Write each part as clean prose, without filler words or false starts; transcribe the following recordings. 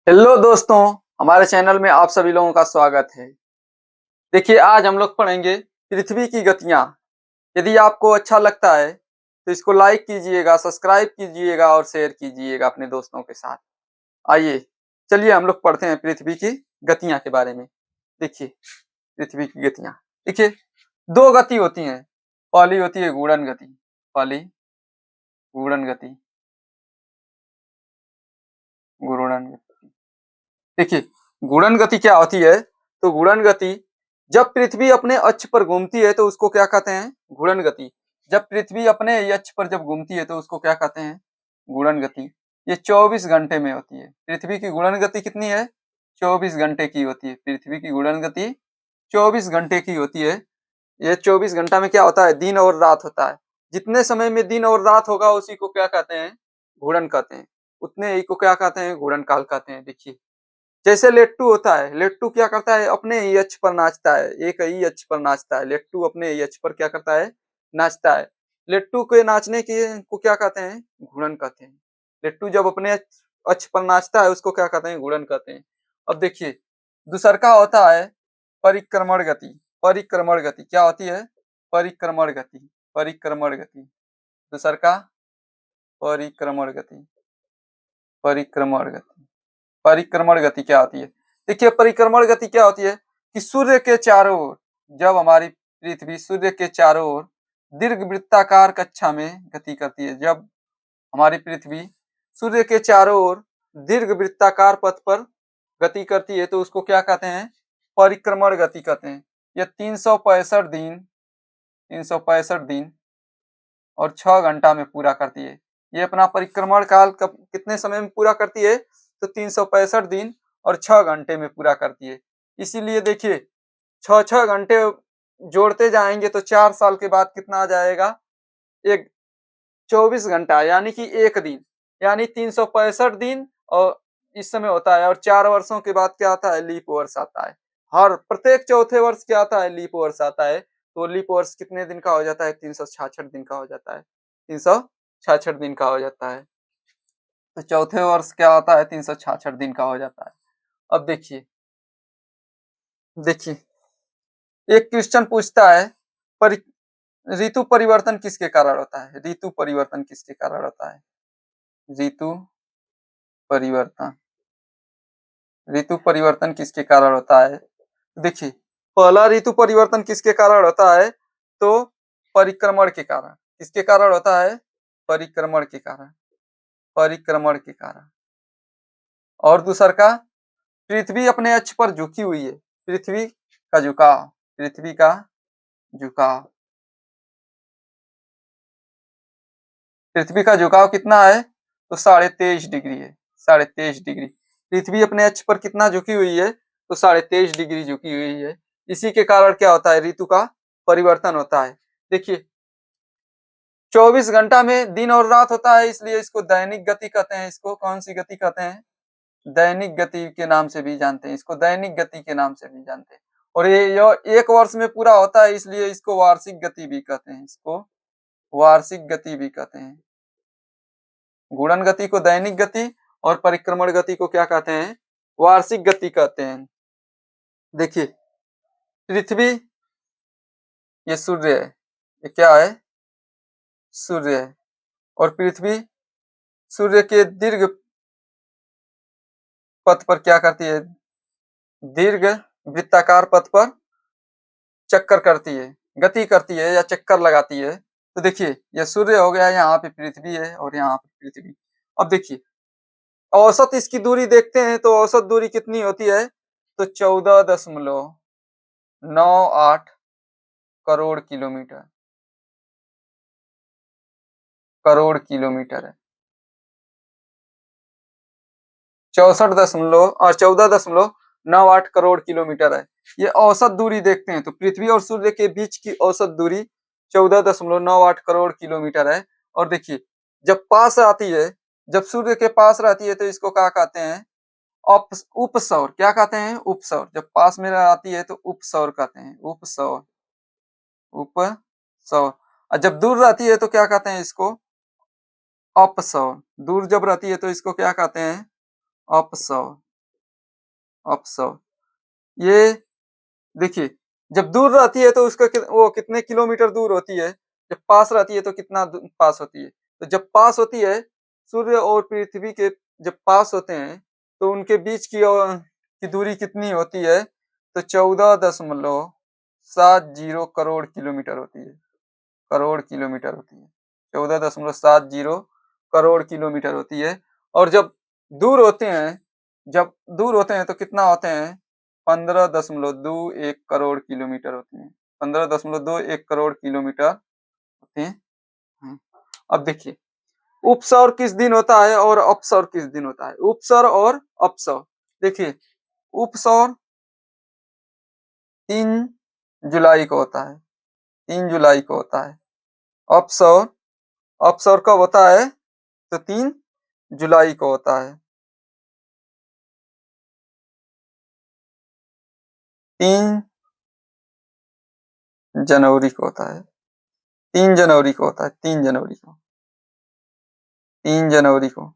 Hello दोस्तों, हमारे channel में आप सभी लोगों का स्वागत है। देखिए, आज हम लोग पढ़ेंगे पृथ्वी की गतियां। यदि आपको अच्छा लगता है तो इसको लाइक कीजिएगा, सब्सक्राइब कीजिएगा और शेयर कीजिएगा अपने दोस्तों के साथ। आइए, चलिए हम लोग पढ़ते हैं पृथ्वी की गतियां के बारे में। देखिए, पृथ्वी की गतियां। देखिए, दो गति होती हैं। पहली होती है गुणन गति। पहली गुणन गति, गुणन गति। देखिए, गुणन गति क्या होती है? तो गुणन गति, जब पृथ्वी अपने अक्ष पर घूमती है तो उसको क्या कहते हैं? गुणन गति। जब पृथ्वी अपने अक्ष पर जब घूमती है तो उसको क्या कहते हैं? गुणन गति। ये 24 घंटे में होती है। पृथ्वी की गुणन गति कितनी है? 24 घंटे की होती है। पृथ्वी की गुणन गति 24 घंटे की होती है। ये 24 घंटा में क्या होता है? दिन और रात होता है। जितने समय में दिन और रात होगा उसी को क्या कहते हैं? घूर्णन कहते हैं। उतने ही को क्या कहते हैं? घूर्णन काल कहते हैं। देखिए, जैसे लेट्टू होता है, लेट्टू क्या करता है? अपने ही अक्ष पर नाचता है, एक ही अक्ष पर नाचता है। लेट्टू अपने ही अक्ष पर क्या करता है? नाचता है। लेट्टू के नाचने के को क्या कहते हैं? घूर्णन कहते हैं। लेट्टू जब अपने अक्ष पर नाचता है उसको क्या कहते हैं? घूर्णन कहते हैं। अब देखिए, दूसरका होता है परिक्रमण गति। परिक्रमण गति क्या होती है? परिक्रमण गति, परिक्रमण गति। दूसरका परिक्रमण गति, परिक्रमण गति। परिक्रमण गति क्या होती है? देखिए, परिक्रमण गति क्या होती है कि सूर्य के चारों ओर, जब हमारी पृथ्वी सूर्य के चारों ओर दीर्घ वृत्ताकार कक्षा में गति करती है, जब हमारी पृथ्वी सूर्य के चारों ओर दीर्घ वृत्ताकार पथ पर गति करती है तो उसको क्या कहते हैं? परिक्रमण गति कहते हैं। यह 365 दिन और 6 घंटा में पूरा करती है। ये अपना परिक्रमण काल कब कितने समय में पूरा करती है? तो 365 दिन और 6 घंटे में पूरा करती है। इसीलिए देखिए, 6-6 घंटे जोड़ते जाएंगे तो 4 साल के बाद कितना आ जाएगा? एक 24 घंटा, यानी कि एक दिन, यानी 365 दिन और इस समय होता है। और 4 वर्षों के बाद क्या आता है? लीप वर्ष आता है। हर प्रत्येक चौथे वर्ष क्या आता है? लीप वर्ष आता है। तो लीप वर्ष कितने दिन का हो जाता है? 366 दिन का हो जाता है। 366 दिन का हो जाता है। तो चौथे वर्ष क्या होता है? 366 दिन का हो जाता है। अब देखिए, देखिए, एक क्वेश्चन पूछता है, परि ऋतु परिवर्तन किसके कारण होता है? ऋतु परिवर्तन किसके कारण होता है? ऋतु परिवर्तन, ऋतु परिवर्तन किसके कारण होता है? देखिए, पहला ऋतु परिवर्तन किसके कारण होता है? तो परिक्रमण के कारण। किसके कारण होता है? परिक्रमण के कारण, परिक्रमण के कारण। और दूसर का, पृथ्वी अपने अक्ष पर झुकी हुई है। पृथ्वी का झुकाव, पृथ्वी का झुकाव। पृथ्वी का झुकाव कितना है? तो 23.5 डिग्री है। 23.5 डिग्री। पृथ्वी अपने अक्ष पर कितना झुकी हुई है? तो 23.5 डिग्री झुकी हुई है। इसी के कारण क्या होता है? ऋतु का परिवर्तन होता है। देखिए, 24 घंटा में दिन और रात होता है, इसलिए इसको दैनिक गति कहते हैं। इसको कौन सी गति कहते हैं? दैनिक गति के नाम से भी जानते हैं। इसको दैनिक गति के नाम से भी जानते हैं। और ये एक वर्ष में पूरा होता है, इसलिए इसको वार्षिक गति भी कहते हैं। इसको वार्षिक गति भी कहते हैं। गुणन गति को दैनिक गति और परिक्रमण गति को क्या कहते हैं? वार्षिक गति कहते हैं। देखिए, पृथ्वी, ये सूर्य है। ये क्या है? सूर्य है। और पृथ्वी सूर्य के दीर्घ पथ पर क्या करती है? दीर्घ वृत्ताकार पथ पर चक्कर करती है, गति करती है या चक्कर लगाती है। तो देखिए, यह सूर्य हो गया, यहाँ पे पृथ्वी है और यहाँ पे पृथ्वी। अब देखिए, औसत इसकी दूरी देखते हैं तो औसत दूरी कितनी होती है? तो 14.98 करोड़ किलोमीटर, करोड़ किलोमीटर है। 14.98 करोड़ किलोमीटर है। ये औसत दूरी देखते हैं तो पृथ्वी और सूर्य के बीच की औसत दूरी 14.98 करोड़ किलोमीटर है। और देखिए, जब पास आती है, जब सूर्य के पास रहती है तो इसको क्या कहते हैं? उपसौर। क्या कहते हैं? उपसौर। जब पास में आती है तो उपसौर कहते हैं। उपसौर, उपसौर। और जब दूर रहती है तो क्या कहते हैं इसको? अपसौर। दूर जब रहती है तो इसको क्या कहते हैं? अपसौर। अपसौर। ये देखिए, जब दूर रहती है तो उसका वो कितने किलोमीटर दूर होती है, जब पास रहती है तो कितना पास होती है। तो जब पास होती है, सूर्य और पृथ्वी के जब पास होते हैं तो उनके बीच की दूरी कितनी होती है, तो 14.70 करोड़ किलोमीटर होती है। करोड़ किलोमीटर होती है, 14.70 करोड़ किलोमीटर होती है। और दूर होते हैं जब दूर होते हैं तो कितना होते हैं, 15.21 करोड़ किलोमीटर होते हैं। 15.21 करोड़ किलोमीटर होते हैं। अब देखिए, उपसौर किस दिन होता है और अपसौर किस दिन होता है। उपसौर और अपसौर, देखिए, उपसौर 3 जुलाई को होता है, 3 जुलाई को होता है। अपसौर अपसौर कब होता है, तो 3 जुलाई को होता है। 3 जनवरी को होता है। 3 जनवरी को होता है। 3 जनवरी को। 3 जनवरी को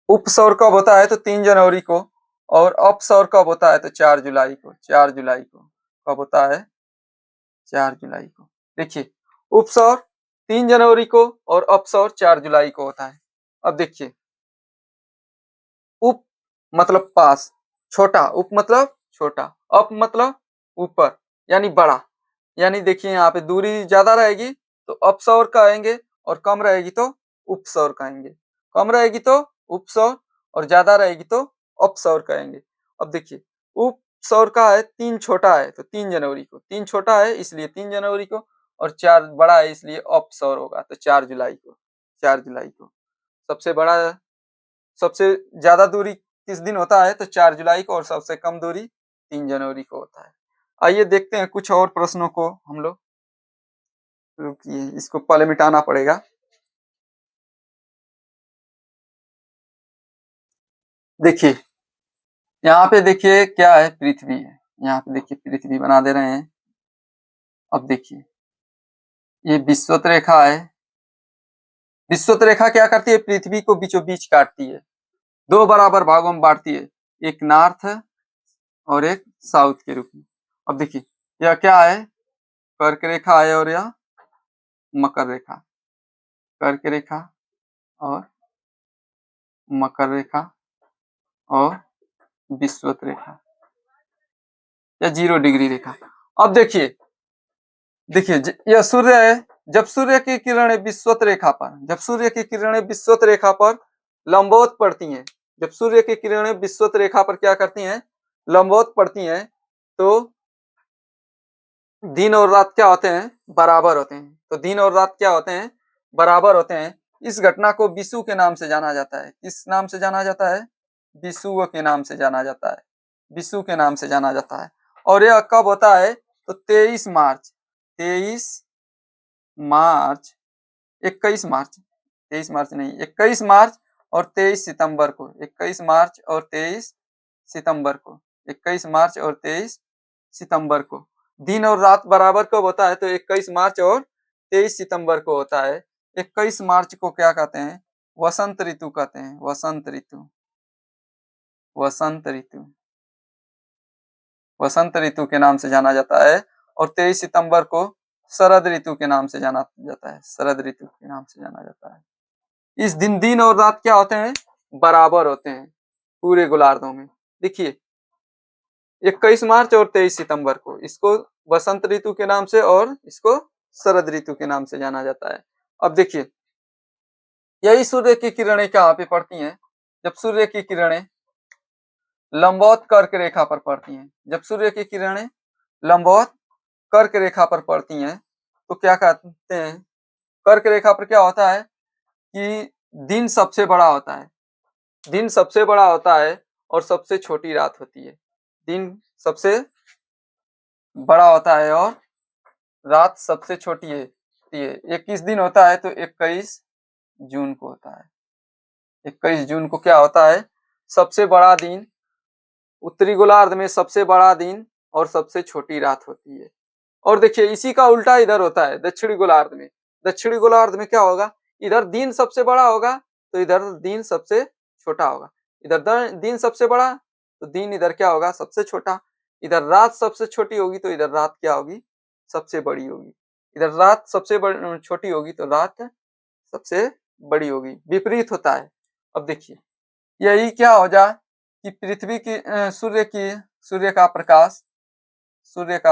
उपसौर कब होता है, तो 3 जनवरी को। और अपसौर कब होता है, तो 4 जुलाई को। 4 जुलाई को कब होता है, 4 जुलाई को। देखिए, उपसौर 3 जनवरी को और अपसौर 4 जुलाई को होता है। अब देखिए, उप मतलब पास, छोटा, उप मतलब छोटा, अप मतलब ऊपर यानी बड़ा। यानी देखिए, यहाँ पे दूरी ज्यादा रहेगी तो अपसौर कहेंगे और कम रहेगी तो उपसौर कहेंगे। कम रहेगी तो उपसौर और ज्यादा रहेगी तो अपसौर कहेंगे। अब देखिए, उपसौर का है 3 छोटा है तो 3 जनवरी को, 3 छोटा है इसलिए 3 जनवरी को, और 4 बड़ा है इसलिए अपसौर होगा तो 4 जुलाई को। 4 जुलाई को सबसे बड़ा, सबसे ज्यादा दूरी किस दिन होता है, तो 4 जुलाई को, और सबसे कम दूरी 3 जनवरी को होता है। आइए देखते हैं कुछ और प्रश्नों को हम लोग। रुकिए, इसको पहले मिटाना पड़ेगा। देखिए, यहाँ पे देखिए क्या है, पृथ्वी है। यहाँ पे देखिए पृथ्वी बना दे रहे हैं। अब देखिए, ये विषुवत रेखा है। विषुवत रेखा क्या करती है, पृथ्वी को बीचों बीच काटती है, 2 बराबर भागों में बांटती है, एक नॉर्थ और एक साउथ के रूप में। अब देखिए, यह क्या है, कर्क रेखा है और यह मकर रेखा। कर्क रेखा और मकर रेखा और विषुवत रेखा या 0 डिग्री रेखा। अब देखिए, यह सूर्य है। जब सूर्य की किरणें विषुवत रेखा पर, जब सूर्य की किरणें विषुवत रेखा पर लंबवत पड़ती हैं, जब सूर्य की किरणें विषुवत रेखा पर क्या करती हैं, लंबवत पड़ती हैं, तो दिन और रात क्या होते हैं, बराबर होते हैं। तो दिन और रात क्या होते हैं, बराबर होते हैं। इस घटना को विषुव के नाम से जाना जाता है। किस नाम से जाना जाता है, विषुव के नाम से जाना जाता है। विषुव के नाम से जाना जाता है। और यह कब होता है, तो 23 मार्च, 23 मार्च, 21 मार्च, 23 मार्च नहीं, 21 मार्च और 23 सितंबर को। 21 मार्च और 23 सितंबर को। 21 मार्च और 23 सितंबर को। दिन और रात बराबर कब होता है, तो 21 मार्च और 23 सितंबर को होता है। 21 मार्च को क्या कहते हैं, वसंत ऋतु कहते हैं। वसंत ऋतु, वसंत ऋतु, वसंत ऋतु के नाम से जाना जाता है। और 23 सितंबर को शरद ऋतु के नाम से जाना जाता है। शरद ऋतु के नाम से जाना जाता है। इस दिन दिन और रात क्या होते हैं, बराबर होते हैं पूरे गोलार्धों में। देखिए, 21 मार्च और 23 सितंबर को, इसको वसंत ऋतु के नाम से और इसको शरद ऋतु के नाम से जाना जाता है। अब देखिए, यही सूर्य की किरणें कहाँ पे पड़ती हैं, जब सूर्य की किरणें लंबवत कर्क रेखा पर पड़ती हैं। जब सूर्य की किरणें लंबवत कर्क रेखा पर पड़ती हैं तो क्या कहते हैं, कर्क रेखा पर क्या होता है कि दिन सबसे बड़ा होता है। दिन सबसे बड़ा होता है और सबसे छोटी रात होती है। दिन सबसे बड़ा होता है और रात सबसे छोटी है। ये 21 दिन होता है तो 21 जून को होता है। 21 जून को क्या होता है, सबसे बड़ा दिन, उत्तरी गोलार्ध में सबसे बड़ा दिन और सबसे छोटी रात होती है। और देखिए, इसी का उल्टा इधर होता है, दक्षिणी गोलार्ध में। दक्षिणी गोलार्ध में क्या होगा, इधर दिन सबसे बड़ा होगा तो इधर दिन सबसे छोटा होगा। इधर दिन सबसे बड़ा तो दिन इधर क्या होगा, सबसे छोटा। इधर रात सबसे छोटी होगी तो इधर रात क्या होगी, सबसे बड़ी होगी। इधर रात सबसे छोटी होगी तो रात सबसे बड़ी होगी, विपरीत होता है। अब देखिए यही क्या हो जाए कि पृथ्वी की सूर्य का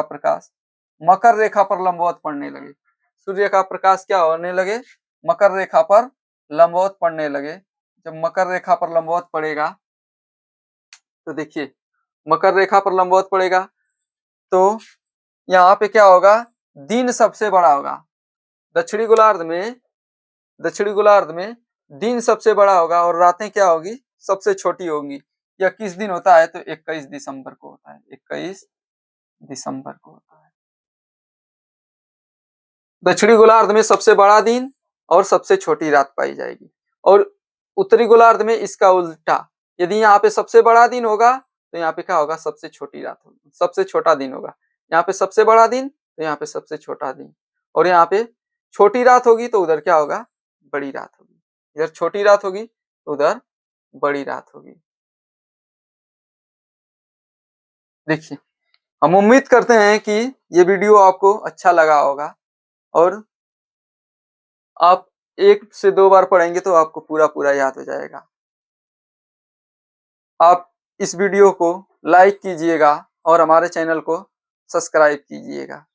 प्रकाश मकर रेखा पर लंबवत पड़ने लगे। सूर्य का प्रकाश क्या होने लगे, मकर रेखा पर लंबवत पड़ने लगे। जब मकर रेखा पर लंबवत पड़ेगा तो देखिए मकर रेखा पर लंबवत पड़ेगा तो यहाँ पे क्या होगा, दिन सबसे बड़ा होगा। दक्षिणी गोलार्ध में दिन सबसे बड़ा होगा और रातें क्या होगी, सबसे छोटी होंगी। यह किस दिन होता है तो 21 दिसंबर को होता है, 21 दिसंबर को होता है। दक्षिणी गोलार्ध में सबसे बड़ा दिन और सबसे छोटी रात पाई जाएगी, और उत्तरी गोलार्ध में इसका उल्टा। यदि यहाँ पे सबसे बड़ा दिन होगा तो यहाँ पे क्या होगा, सबसे छोटी रात होगी, सबसे छोटा दिन होगा। यहाँ पे सबसे बड़ा दिन तो यहाँ पे सबसे छोटा दिन, और यहाँ पे छोटी रात होगी तो उधर क्या होगा, बड़ी रात होगी। इधर छोटी रात होगी तो उधर बड़ी रात होगी। देखिए हम उम्मीद करते हैं कि ये वीडियो आपको अच्छा लगा होगा, और आप 1 से 2 बार पढ़ेंगे तो आपको पूरा पूरा याद हो जाएगा। आप इस वीडियो को लाइक कीजिएगा और हमारे चैनल को सब्सक्राइब कीजिएगा।